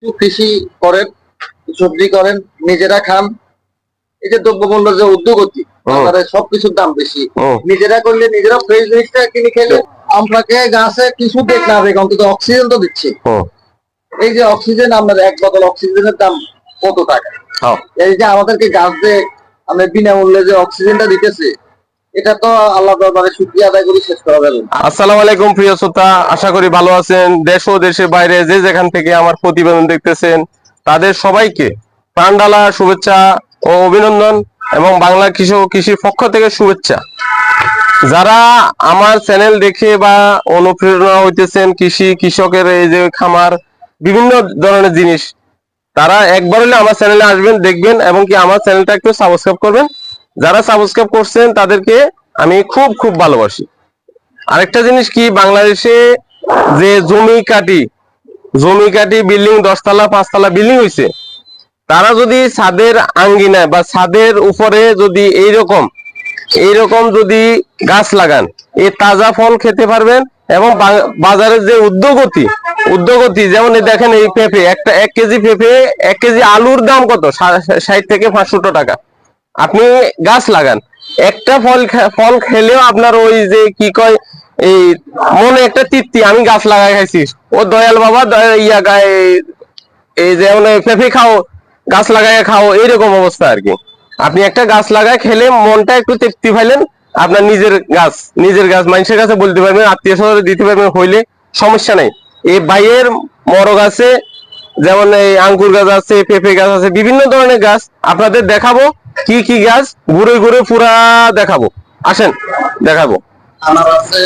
কৃষি করেন, সবজি করেন, নিজেরা খান। এই যে দ্রব্যমূল্য যে ঊর্ধ্বগতি, বাজারে সবকিছুর দাম বেশি। নিজেরা করলে নিজেরা ফ্রেশ জিনিসটা কিনে খেলে আপনাকে গাছে কিছু দেখ না হবে, অন্তত অক্সিজেন তো দিচ্ছে। এই যে অক্সিজেন, আপনার এক বোতল অক্সিজেনের দাম কত টাকা? এই যে আমাদেরকে গাছ দিয়ে আমরা বিনামূল্যে যে অক্সিজেনটা দিতেছে, এটা তো আল্লাহ দরবারে শুকরিয়া আদায় করে শেষ করা যাবে না। আসসালামু আলাইকুম প্রিয় শ্রোতা, আশা করি ভালো আছেন। দেশ ও দেশের বাইরে যে যেখান থেকে আমার প্রতিবেদন দেখতেছেন তাদের সবাইকে প্রাণঢালা শুভেচ্ছা ও অভিনন্দন এবং বাংলা কৃষির পক্ষ থেকে শুভেচ্ছা। যারা আমার চ্যানেল দেখে বা অনুপ্রেরণা হইতেছেন কৃষকের এই যে খামার বিভিন্ন ধরনের জিনিস, তারা একবার হলে আমার চ্যানেলে আসবেন, দেখবেন এবং কি আমার চ্যানেলটা একটু সাবস্ক্রাইব করবেন। যারা সাবস্ক্রাইব করছেন তাদেরকে আমি খুব খুব ভালোবাসি। আরেকটা জিনিস কি, বাংলাদেশে যে জমি কাটি বিল্ডিং 10 তলা 5 তলা বিল্ডিং হয়েছে, তারা যদি ছাদের আঙ্গিনায় বা ছাদের উপরে যদি এইরকম যদি গাছ লাগান, এই তাজা ফল খেতে পারবেন। এবং বাজারের যে উদ্যোগতি যেমন দেখেন, এই পেঁপে একটা 1 কেজি পেঁপে 1 কেজি আলুর দাম কত? 60 থেকে 65 টাকা। আপনি গাছ লাগান, একটা ফল খেলেও আপনার ওই যে কি কয়, এই মনে একটা তৃপ্তি, আমি গাছ লাগাই খাইছি, ও দয়াল বাবা ইয়া গায়ে, এই যেমন পেঁপে খাও, গাছ লাগাই খাও, এইরকম অবস্থা আর কি। আপনি একটা গাছ লাগায় খেলে মনটা একটু তৃপ্তি পাইলেন। আপনার নিজের গাছ মানুষের কাছে বলতে পারবেন, আত্মীয় স্বজন দিতে পারবেন, হইলে সমস্যা নাই। এই বাইয়ের বড় গাছে যেমন এই আঙ্গুর গাছ আছে, পেঁপে গাছ আছে, বিভিন্ন ধরনের গাছ আপনাদের দেখাবো। কি কি গাছ ঘুরে ঘুরে পুরা দেখাবো, আসেন দেখাবো। আনার আছে,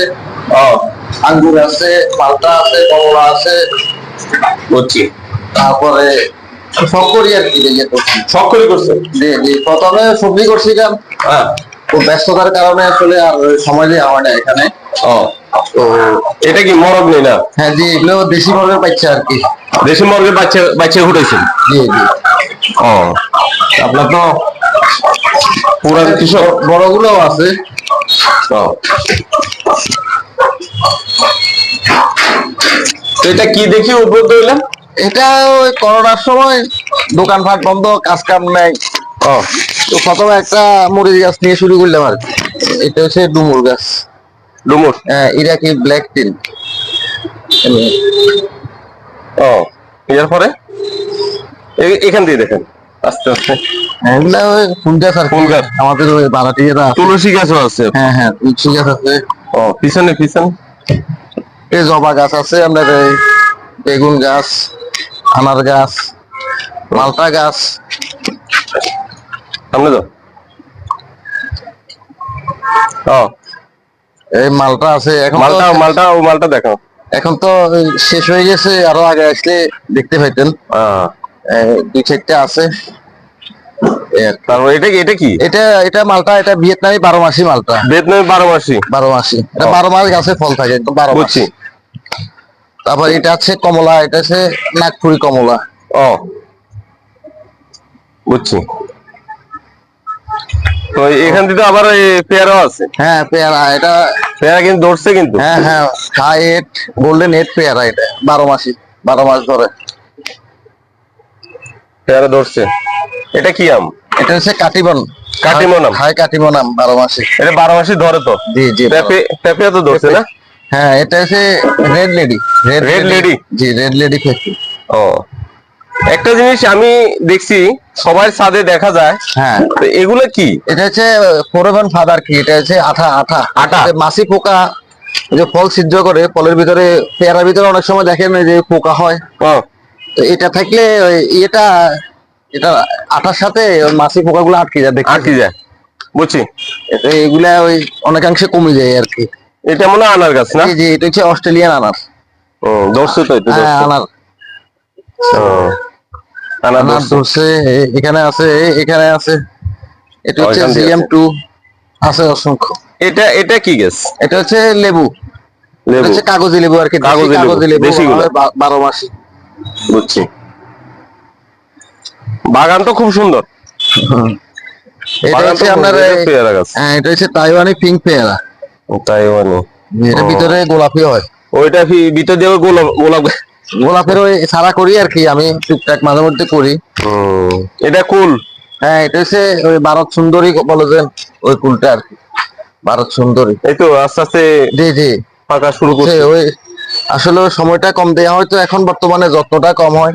আঙ্গুর আছে, মালটা আছে, কমলা আছে, বুঝছি। তারপরে সব করি আর কি, শখ করে করছে। জি জি, প্রথমে সবজি করছিলাম, তো ব্যস্ততার কারণে আসলে আর সময় দেওয়া হয় না এখানে। তো এটা কি মরগ নেই না? হ্যাঁ জি, এগুলো দেশি মুরগের বাচ্চা আর কি। দেশি মুরগির বাচ্চা ফুটাইছেন? জি জি। আপনার তো পুরা কৃষক। বড়গুলোও আছে। এটা কি দেখি উদ্বুদ্ধ হইলাম? এটা ওই করোনার সময় দোকানপাট বন্ধ, কাজ কাম নাই, তো প্রথমে একটা মরিচ গাছ নিয়ে শুরু করলাম আর কি। এটা হচ্ছে ডুমুর গাছ। ডুমুর? হ্যাঁ, ইরাকি ব্ল্যাক টিন। এরপরে এখান দিয়ে দেখেন আস্তে আস্তে এগুলা ওই ফুল গাছ আর ফুল গাছ। আমাদের ওই বারাটিয়ারা। তুলসী গাছও আছে? হ্যাঁ হ্যাঁ, তুলসী গাছ আছে। পিছনে এই জবা গাছ আছে, আপনার এই বেগুন গাছ, আনার গাছ, মালটা গাছ। সামনে তো এই মালটা আছে এখন। মালটা দেখো। এখন তো শেষ হয়ে গেছে, আরো আগে আসলে দেখতে পাইতেন। 2-4টা আছে। তারপর এটা কি? এটা মালটা, এটা ভিয়েতনামি 12 মাসি মালটা। ভিয়েতনামি 12 মাসি? 12 মাসি, এটা 12 মাস গাছে ফল থাকে, একদম 12 মাস। তারপর এটা আছে কমলা, এটা আছে নাগপুরি কমলা। বুঝছি। তো এখান থেকে আবার পেয়ারা আছে? হ্যাঁ পেয়ারা, এটা পেয়ারা কিন্তু ধরছে কিন্তু। হ্যাঁ হ্যাঁ, হাই এট গোল্ডেন এট পেয়ারা, এটা 12 মাসি, 12 মাস ধরে পেয়ারা ধরছে। এটা কি আম? এটা হচ্ছে কাটিমন আম। হাই কাটিমন আম, 12 মাসি। এটা 12 মাসি ধরে তো? জি জি। পেঁপে তো ধরছে না? হ্যাঁ, এটা হচ্ছে রেড লেডি। Red lady? জি, রেড লেডি পেঁপে। একটা জিনিস আমি দেখছি সবার ছাদে দেখা যায়। হ্যাঁ, এগুলো কি? এটা হচ্ছে ফোরেভান ফাদার কি, এটা হচ্ছে আঠা মাছি পোকা যে ফল ছিদ্র করে, ফলের ভিতরে পেয়ারার ভিতরে অনেক সময় দেখেন যে পোকা হয়। তো এটা থাকলে এটা আঠার সাথে ওই মাছি পোকাগুলো আটকে যায়। বুঝছি। এগুলা ওই অনেকাংশে কমে যায় আর কি। এটা মনে হয় আনার গাছ না? জি, এটা হচ্ছে অস্ট্রেলিয়ান আনার। ধরছে তো? হ্যাঁ, আনার ধরছে। এখানে আছে, এখানে আছে। এটা হচ্ছে GM2 আছে অসংখ্য। এটা কি গাছ? এটা হচ্ছে লেবু। এটা হচ্ছে কাগজি লেবু আর কি। কাগজি লেবু 12 মাসি। বুঝছি। বাগান তো খুব সুন্দর। এটা হচ্ছে আপনার পেয়ারা গাছ। হ্যাঁ, এটা হচ্ছে তাইওয়ানি পিঙ্ক পেয়ারা। তাইওয়ানি? এটা ভিতরে গোলাপি হয়। ওইটা ভিতর দিয়ে গোলাপ গোলাপের ওই সারা করি আর কি, আমি টুকটাক মাঝে মধ্যে করি। এটা কুল? হ্যাঁ, এটা হচ্ছে ওই ভারত সুন্দরী বলে যে ওই কুলটা আর কি, ভারত সুন্দরী। এই তো আস্তে আস্তে জি জি পাকা শুরু করছে। ওই আসলে ওই সময়টা কম দেওয়া হয়তো, এখন বর্তমানে যত্নটা কম হয়,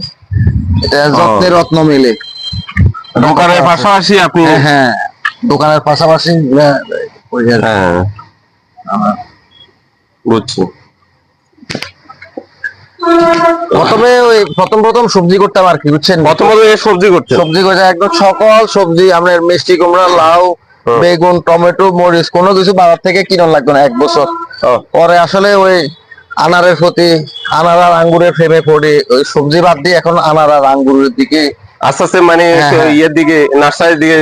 এটা যত্নে রত্ন মিলে। দোকানের পাশাপাশি আপনি? হ্যাঁ হ্যাঁ, দোকানের পাশাপাশি ওই আর কি। হ্যাঁ, বুঝছি। প্রথমে ওই প্রথম সবজি করতাম আর কি, বুঝছেন? প্রথমত সবজি করতে? সবজি করে একদম সকল সবজি, আপনার মিষ্টি কুমড়া, লাউ, বেগুন, টমেটো, মরিচ, কোনো কিছু বাজার থেকে কিনা লাগবে না 1 বছর। পরে আসলে ওই আনারের প্রতি, আনার আর আঙ্গুরের প্রেমে পড়ে ওই সবজি বাদ দিয়ে এখন আনার আর আঙ্গুরের দিকে আস্তে আস্তে মানে ইয়ের দিকে, নার্সারির দিকে,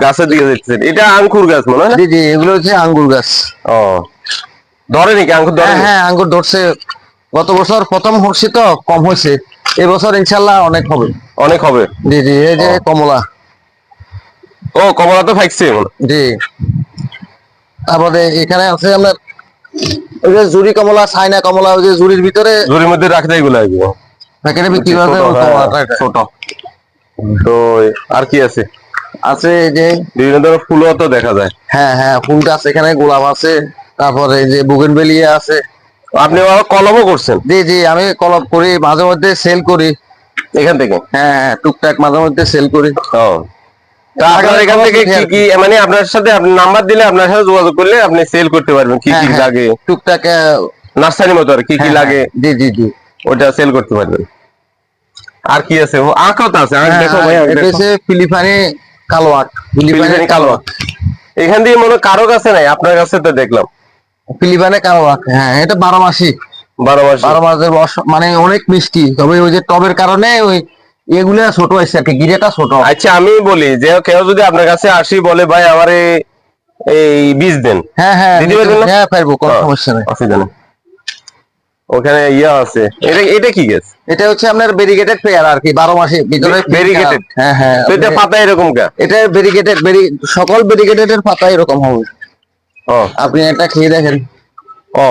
গাছের দিকে যাচ্ছেন। এটা আঙ্কুর গাছ মনে হয়? জি জি, এগুলো হচ্ছে আঙ্গুর গাছ। ও, ধরে নাকি আঙ্কুর? ধরে? হ্যাঁ, আঙ্গুর ধরছে। গত বছর প্রথম হচ্ছে তো কম হয়েছে, এবছর ইনশাল্লাহ অনেক হবে। অনেক হবে? জি জি, এই যে কমলা। ও, কমলা তো ফাইকছে। জি, তারপরে এখানে আছে আপনার ওই যে জুড়ি কমলা, চাইনা কমলা, ওই যে জুড়ির ভিতরে, জুড়ির মধ্যে রাখতে এগুলো প্যাকেটে বিক্রি করে ছোট। তো আর কি আছে? আছে এই যে বিভিন্ন ধরনের ফুলও তো দেখা যায়। হ্যাঁ হ্যাঁ, ফুল গাছ এখানে গোলাপ আছে, তারপরে এই যে বুগেনভেলিয়া আছে। আপনি কলমও করছেন? জি জি, আমি কলম করি, মাঝে মধ্যে সেল করি এখান থেকে। হ্যাঁ হ্যাঁ, টুকটাক মাঝে মধ্যে সেল করি। ও, তা আপনার এখান থেকে কি কি, মানে আপনার সাথে আপনি নাম্বার দিলে আপনার সাথে যোগাযোগ করলে আপনি সেল করতে পারবেন কি কি লাগে, টুকটাক নার্সারি মতো আর কি কি লাগে। জি জি জি, ওটা সেল করতে পারবেন। আর কি আছে? আঁকও তো আছে। আঁক দেখো ভাই, এটা হচ্ছে ফিলিপাইনি কালো আঁক। ফিলিপাইনি কালো আঁক এখান দিয়ে মনে কারো কাছে নাই, আপনার কাছে তো দেখলাম। ফিলিপাইনি কালো আঁক, হ্যাঁ, এটা 12 মাসি। 12 মাস? 12 মাসের বয়স, মানে অনেক মিষ্টি, তবে ওই যে টবের কারণে ওই এগুলা ছোট হয়েছে আর কি, গিরেটা ছোট। আচ্ছা, আমি বলি যে কেউ যদি আপনার কাছে আসি বলে ভাই আমারে এই বীজ দেন, হ্যাঁ হ্যাঁ, দিতে পারবেন না? হ্যাঁ পারবো, কোনো সমস্যা নেই। অসুবিধা নেই। ওখানে ইয়া আছে। এটা এটা কি গাছ? এটা হচ্ছে আপনার ভেরিগেটেড পেয়ারা আর কি, 12 মাসের ভিতরে ভেরিগেটেড? হ্যাঁ হ্যাঁ, তো এটা পাতা এরকম কা? এটা ভেরিগেটেড, সকল ভেরিগেটেড এর পাতা এরকম হবে। ও, আপনি এটা খেয়ে দেখেন। ও,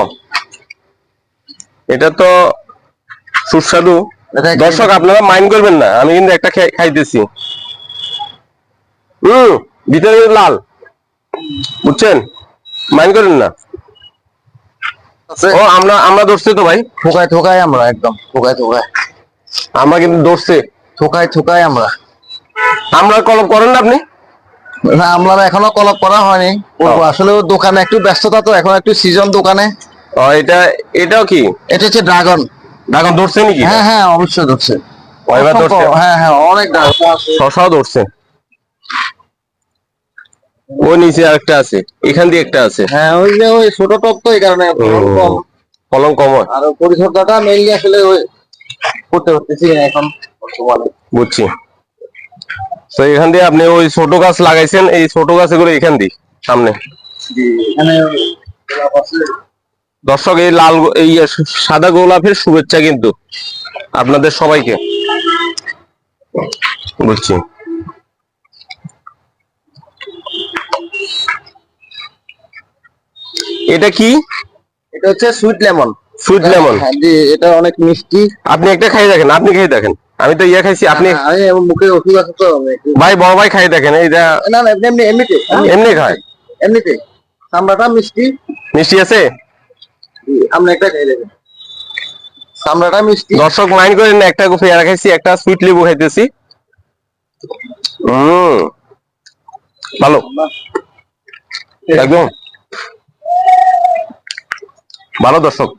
এটা তো সুস্বাদু। দর্শক আপনারা মাইন্ড করবেন না, আমি কিন্তু একটা খাইতেছি। ভিতরে লাল, বুঝছেন? মাইন্ড করেন না। ও, আমরা ধরছি তো ভাই, থোকায় থোকায় আমরা, একদম থোকায় থোকায় আমরা কিন্তু ধরছে, থোকায় থোকায় আমরা কলম করেন না আপনি? না, আমরা এখনো কলপ করা হয়নি, আসলে দোকানে একটু ব্যস্ততা, তো এখন একটু সিজন দোকানে। ও, এটাও কি? এটা হচ্ছে ড্রাগন। ড্রাগন ধরছে নাকি? হ্যাঁ হ্যাঁ, অবশ্যই ধরছে। হ্যাঁ হ্যাঁ, অনেক শশাও ধরছে। ও, নিচে আরেকটা আছে, এখান দিয়ে একটা আছে। হ্যাঁ, ওই যে ওই ছোট টপ, তো এই কারণে ফলন কম হয়। আর পরিচর্যাটা মেইনলি আসলে ওই করতে পারতেছি না এখন বর্তমানে। বুঝছি। তো এখান দিয়ে আপনি ওই ছোট গাছ লাগাইছেন, এই ছোট গাছগুলো এখান দিয়ে সামনে। এখানে দর্শক, এই লাল, এই সাদা গোলাপের শুভেচ্ছা কিন্তু আপনাদের সবাইকে। বুঝছি। এটা কি? এটা হচ্ছে সুইট লেমন। Sweet lemon? জি, এটা অনেক মিষ্টি। আপনি একটা খাই দেখেন, আপনি খাই দেখেন। আমি তো ইয়া খাইছি, আপনি মুখে ওষুধ আছে তো ভাই, বড় ভাই খাই দেখেন। এইটা না না, এমনি এমনিতে এমনি খায়, এমনিতে চামড়াটা মিষ্টি। মিষ্টি আছে? আপনি একটা খাই দেখেন, চামড়াটা মিষ্টি। দর্শক মাইন্ড করেন না, একটা পেয়ারা খাইছি, একটা সুইট লেবু খাইতেছি। ভালো একদম ভালো। দর্শক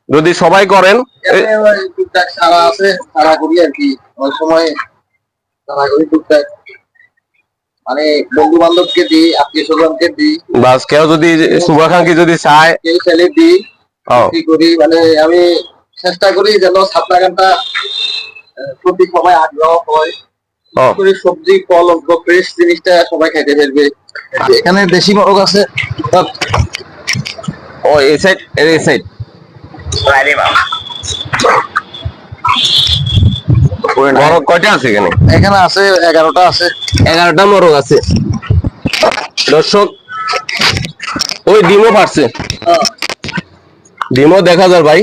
যদি সবাই করেন, টুকটাক সারা আছে, সারা করি আর কি, ওই সময় সারা করি টুকটাক, মানে বন্ধু বান্ধবকে দিই, আত্মীয় স্বজনকে দিই, বাস কেউ যদি শুভাকাঙ্ক্ষী যদি চায়, কেউ ছেলে দিই, কি করি, মানে আমি চেষ্টা করি যেন ছাত্র গানটা প্রতি সবাই আগ্রহ হয়, সবজি ফল ফ্রেশ জিনিসটা সবাই খাইতে পারবে। এখানে দেশি মোরগ আছে। ও, এই সাইড, এই সাইড মোরগ কয়টা আছে এখানে? এখানে আছে 11টা আছে। 11টা মোরগ আছে। দর্শক, ওই ডিমও পারছে, ডিমও দেখা যায় ভাই।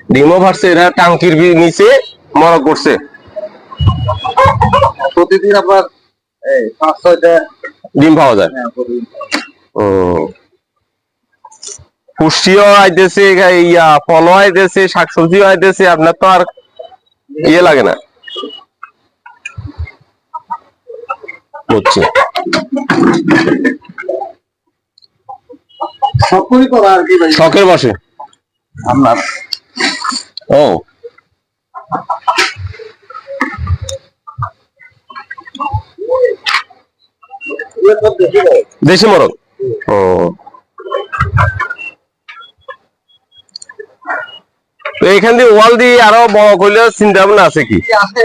ডিমও ভাসছে, এরা টাঙ্কির নিচে মরক করছে। প্রতিদিন আপনার 5-6টা ডিম পাওয়া যায়। হ্যাঁ, প্রতিদিন। ও, পুষ্টিও আইতেছে, ফলও আইতেছে, শাকসবজিও আইতেছে, আপনার তো আর ইয়ে লাগে না। বুঝছি। সবগুলি করা আর কি ভাই, শখের বসে আপনার। ও, দেশি মরক। ও, তো এখান দিয়ে ওয়াল দিয়ে আরো বড় করলে চিন্তা ভাবনা আছে কি? আছে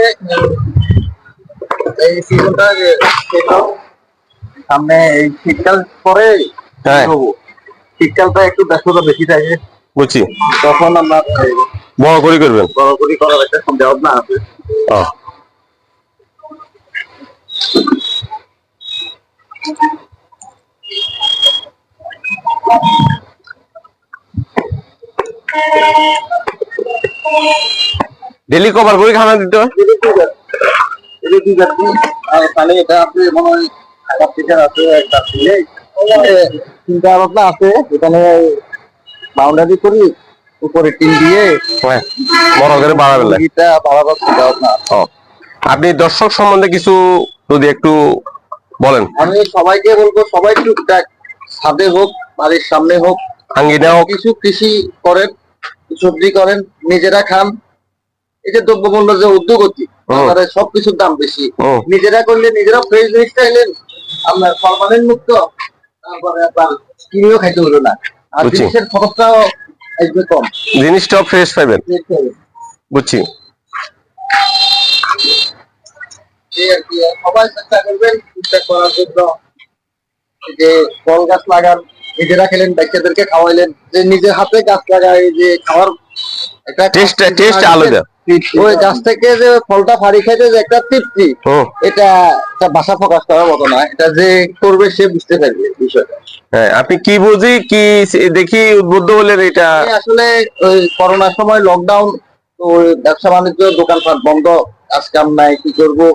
এই সিজনটা সামনে, এই শীতকাল পরে হ্যাঁ, শীতকালটা একটু ব্যস্ততা বেশি থাকে, বুঝছি। তখন আমরা বড় করে করবেন। বড় করে করার একটা চিন্তা ভাবনা আছে। ও, ডেলি কভার করে খানা দিতে হয়। তাহলে এটা আপনি মনে হয় খারাপ টিচার আছে একটা দিলে চিন্তা ভাবনা আছে, এখানে বাউন্ডারি করি, উপরে টিন দিয়ে হ্যাঁ, বড় করে বাড়াবেন না। মুরগিটা বাড়াবার চিন্তা ভাবনা আছে। ও, আপনি দর্শক সম্বন্ধে কিছু যদি একটু বলেন। আমি সবাইকে বলবো, সবাই টুকটাক ছাদে হোক, বাড়ির সামনে হোক, আঙ্গিনা হোক, কিছু কৃষি করেন, সবজি করেন, নিজেরা খান। এই যে দ্রব্যমূল্য যে উদ্যোগতি, বাজারে সবকিছুর দাম বেশি, নিজেরা করলে নিজেরা ফ্রেশ জিনিসটা এলেন, আপনার ফরমালিন মুক্ত, তারপরে আপনার কিনেও খাইতে হলো না, আর বুঝছি। জিনিসের খরচটাও আসবে কম। জিনিসটাও ফ্রেশ পাইবেন। বুঝছি। এই আর কি, সবাই চেষ্টা করবেন টুকটাক করার জন্য। এই যে ফল গাছ লাগান, নিজেরা খেলেন, বাচ্চাদেরকে খাওয়াইলেন, যে নিজের হাতে গাছ লাগায় যে খাওয়ার একটা টেস্ট আলাদা। ওই গাছ থেকে যে ফলটা ফাড়ি খাইতে যে একটা তৃপ্তি, এটা একটা ভাষা প্রকাশ করার মতো না, এটা যে করবে সে বুঝতে পারবে বিষয়টা। হ্যাঁ, আপনি কি বুঝি কি দেখি উদ্বুদ্ধ হলেন এটা? আসলে ওই করোনার সময় লকডাউন, তো ব্যবসা বাণিজ্য দোকানপাট বন্ধ, কাজ কাম নাই, কি করবো,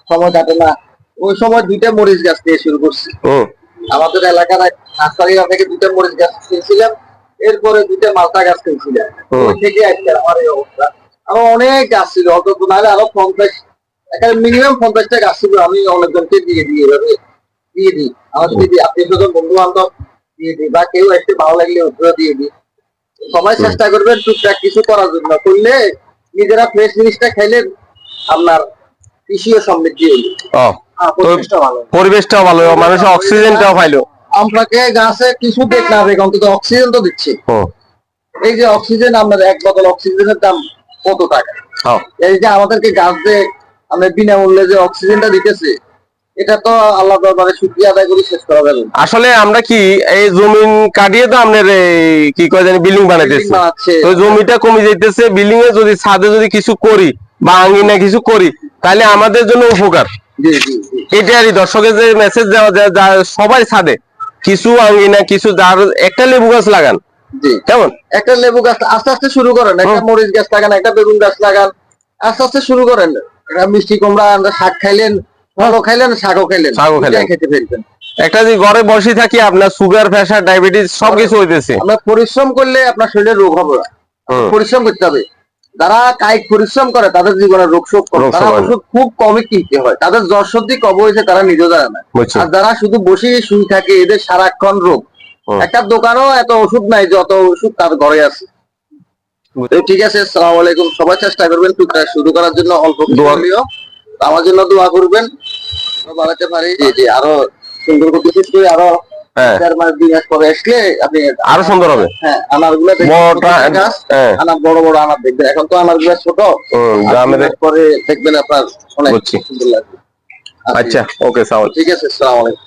সময় কাটে না। ওই সময় 2টা মরিচ গাছ দিয়ে শুরু করছি। আমাদের এলাকার নার্সারি থেকে 2টা মরিচ গাছ কিনছিলাম, এরপরে 2টা মালটা গাছ কিনছিলাম, ওই থেকে আজকে আমার এই অবস্থা। আরো অনেক গাছ ছিল, অত নাহলে আরো 50, এখানে মিনিমাম 50টা গাছ ছিল। আমি অনেকজনকে দিয়ে দিই, এভাবে দিয়ে দিই, আমার দিদি আত্মীয় স্বজন বন্ধু বান্ধব দিয়ে দিই, বা কেউ একটু ভালো লাগলে ওগুলো দিয়ে দিই। সবাই চেষ্টা করবেন টুকটাক কিছু করার জন্য, করলে নিজেরা ফ্রেশ জিনিসটা খাইলে আপনার কৃষিও সমৃদ্ধি হইল, পরিবেশটাও ভালো, মানুষের অক্সিজেনটাও পাইলো। আপনাকে গাছে কিছু দেখ না দেখ, অন্তত অক্সিজেন তো দিচ্ছে। এই যে অক্সিজেন, আপনার 1 বোতল অক্সিজেনের দাম কত টাকা? এই যে আমাদেরকে গাছ যে আমরা বিনামূল্যে যে অক্সিজেনটা দিতেছে, এটা তো আল্লাহ দরবারে শুকরিয়া আদায় করে শেষ করা যাবে। আসলে আমরা কি এই জমিন কাটিয়ে তো আপনার কি কয় জানি বিল্ডিং বানাইতেছে, তো জমিটা কমে যাইতেছে, বিল্ডিং এ যদি ছাদে যদি কিছু করি বা আঙ্গিনা কিছু করি, তাহলে আমাদের জন্য উপকার। এটারই দর্শকের যে মেসেজ দেওয়া যায়, সবাই ছাদে কিছু আঙ্গিনা, কিছু যার একটা লেবু গাছ লাগান, কেমন একটা লেবু গাছ আস্তে আস্তে শুরু করেন, একটা মরিচ গাছ লাগান, একটা বেগুন গাছ লাগান, আস্তে আস্তে শুরু করেন। একটা মিষ্টি কুমড়া, শাক খাইলেন, ফলও খাইলেন, শাকও খাইলেন, খেতে ফেলবেন। একটা যে ঘরে বসে থাকি আপনার সুগার, প্রেসার, ডায়াবেটিস সবকিছু হইতেছে। আপনার পরিশ্রম করলে আপনার শরীরে রোগ হবে না, পরিশ্রম করতে হবে। যারা কায়িক পরিশ্রম করে তাদের জীবনে রোগ শোক করে, তারা ওষুধ খুব কমই কিনতে হয়, তাদের জ্বর সর্দি কবে হয়েছে তারা নিজেও জানে না। আর যারা শুধু বসে শুয়ে থাকে, এদের সারাক্ষণ রোগ। একটা দোকানও এত ওষুধ নাই যত ওষুধ তার ঘরে আছে। ঠিক আছে, আসসালামু আলাইকুম। সবাই চেষ্টা করবেন টুকটাক শুরু করার জন্য, অল্প হলেও আমার জন্য দোয়া করবেন, বাড়াতে পারি। জি, আরো সুন্দর করে আরো 4 মাস 2 মাস পরে আসলে আপনি আরো সুন্দর হবে। হ্যাঁ, আনার গুলো আনার বড় বড় আনার দেখবেন, এখন তো আনার গুলো ছোট, পরে দেখবেন আপনার অনেক সুন্দর লাগবে। আচ্ছা, ওকে, ঠিক আছে, আসসালামু আলাইকুম।